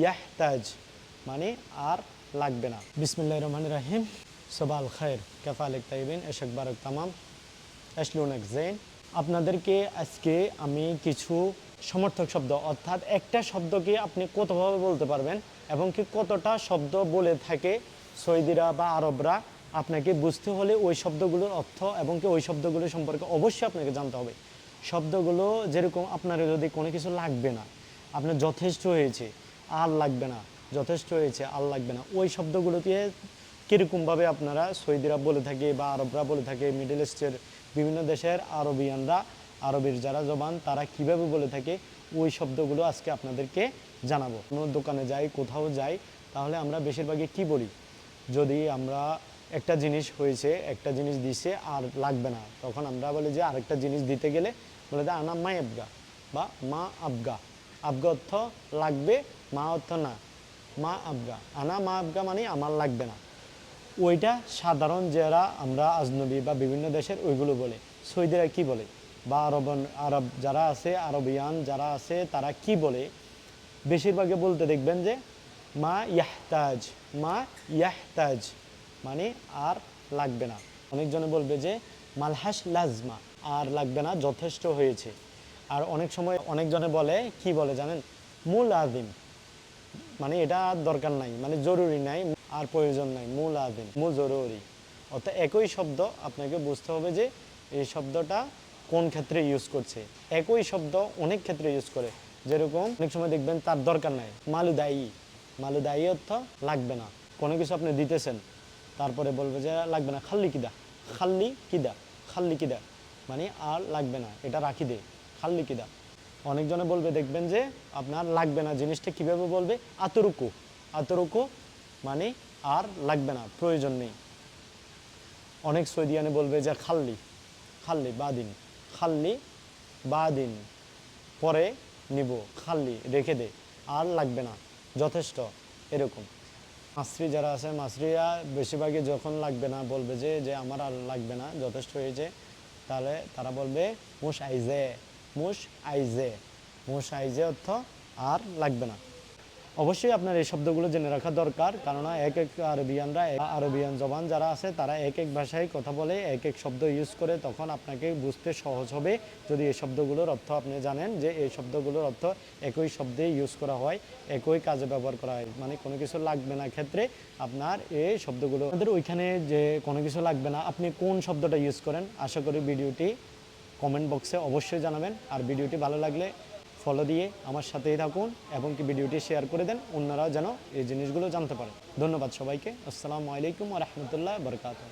ইয়াহতাজ মানে আর লাগবে না। বিসমিল্লাহির রহমানির রহিম। সবাল খায়ের, কেফা আলেক তাইবিন, এশক বারক তামাম, এশলুনাক জেন। আপনাদেরকে আজকে আমি কিছু সমর্থক শব্দ, অর্থাৎ একটা শব্দকে আপনি কতভাবে বলতে পারবেন এবং কি কতটা শব্দ বলে থাকে সৌদিরা বা আরবরা, আপনাকে বুঝতে হলে ওই শব্দগুলোর অর্থ এবং কি ওই শব্দগুলো সম্পর্কে অবশ্যই আপনাকে জানতে হবে। শব্দগুলো যেরকম আপনার যদি কোনো কিছু লাগবে না, আপনার যথেষ্ট হয়েছে আর লাগবে না, যথেষ্ট হয়েছে আর লাগবে না, ওই শব্দগুলোকে কীরকমভাবে আপনারা সৌদিরা বলে থাকে বা আরবরা বলে থাকে, মিডল ইস্টের বিভিন্ন দেশের আরবিয়ানরা, আরবের যারা জবান তারা কিভাবে বলে থাকে, ওই শব্দগুলো আজকে আপনাদেরকে জানাবো। কোনো দোকানে যাই, কোথাও যাই, তাহলে আমরা বেশিরভাগই কি বলি, যদি আমরা একটা জিনিস হয়েছে, একটা জিনিস দিছে আর লাগবে না, তখন আমরা বলি যে আরেকটা জিনিস দিতে গেলে বলে যে আনা মাই আবগা বা মা আবগা। আবগা অর্থ লাগবে, মা অর্থ না, মা আবগা। আনা মা আবগা মানে আমার লাগবে না। ওইটা সাধারণ যারা আমরা আজনবী বা বিভিন্ন দেশের ওইগুলো বলে। সৌদিরা কি বলে বা আরব যারা আছে, আরবিয়ান যারা আছে, তারা কি বলে, বেশিরভাগে বলতে দেখবেন যে মা ইয়াহতাজ, মা ইয়াহতাজ মানে আর লাগবে না। অনেকজনে বলবে যে মালহাস লাজমা, আর লাগবে না, যথেষ্ট হয়েছে। আর অনেক সময় অনেকজনে বলে কি বলে জানেন, মূল আদিম মানে এটা আর দরকার নাই, মানে জরুরি নাই আর প্রয়োজন নাই, মূল আদিম মূল জরুরি। অর্থাৎ একই শব্দ আপনাকে বুঝতে হবে যে এই শব্দটা কোন ক্ষেত্রে ইউজ করছে। একই শব্দ অনেক ক্ষেত্রে ইউজ করে। যেরকম অনেক সময় দেখবেন তার দরকার নাই, মালুদায়ী। মালুদায়ী অর্থ লাগবে না। কোনো কিছু আপনি দিতেছেন, তারপরে বলবে যে লাগবে না, খাল্লি কিদা, খাল্লি কিদা, খাল্লি কিদা মানে আর লাগবে না, এটা রাখি দে, খাল্লি কিদা। অনেকজনে বলবে দেখবেন যে আপনার লাগবে না জিনিসটা কীভাবে বলবে, আতরুকু। আতরুকু মানে আর লাগবে না, প্রয়োজন নেই। অনেক সৌদিয়ানে বলবে যে খাল্লি, খাল্লি বাদিন, খাল্লি বাদিন পরে নিব, খাল্লি রেখে দে, আর লাগবে না, যথেষ্ট, এরকম। মাসরি যারা আছে, মাসরিরা বেশিরভাগই যখন লাগবে না বলবে যে আমার আর লাগবে না, যথেষ্ট হয়েছে, তাহলে তারা বলবে মুশ আইজে, মুশ আইজে। মুশ আইজে অর্থ আর লাগবে না। অবশ্যই আপনার এই শব্দগুলো জেনে রাখা দরকার, কেননা এক এক আরবিয়ান জবান যারা আছে তারা এক এক ভাষায় কথা বলে, এক এক শব্দ ইউজ করে, তখন আপনাকে বুঝতে সহজ হবে যদি এই শব্দগুলোর অর্থ আপনি জানেন যে এই শব্দগুলোর অর্থ একই শব্দে ইউজ করা হয়, একই কাজে ব্যবহার করা হয়। মানে কোনো কিছু লাগবে না ক্ষেত্রে আপনার এই শব্দগুলো, আমাদের ওইখানে যে কোনো কিছু লাগবে না আপনি কোন শব্দটা ইউজ করেন, আশা করি ভিডিওটি কমেন্ট বক্সে অবশ্যই জানাবেন। আর ভিডিওটি ভালো লাগলে ফলো দিয়ে আমার সাথেই থাকুন এবং কি ভিডিওটি শেয়ার করে দেন, অন্যরাও যেন এই জিনিসগুলো জানতে পারে। ধন্যবাদ সবাইকে। আসসালামু আলাইকুম ওয়া রাহমাতুল্লাহি ওয়া বারাকাতুহু।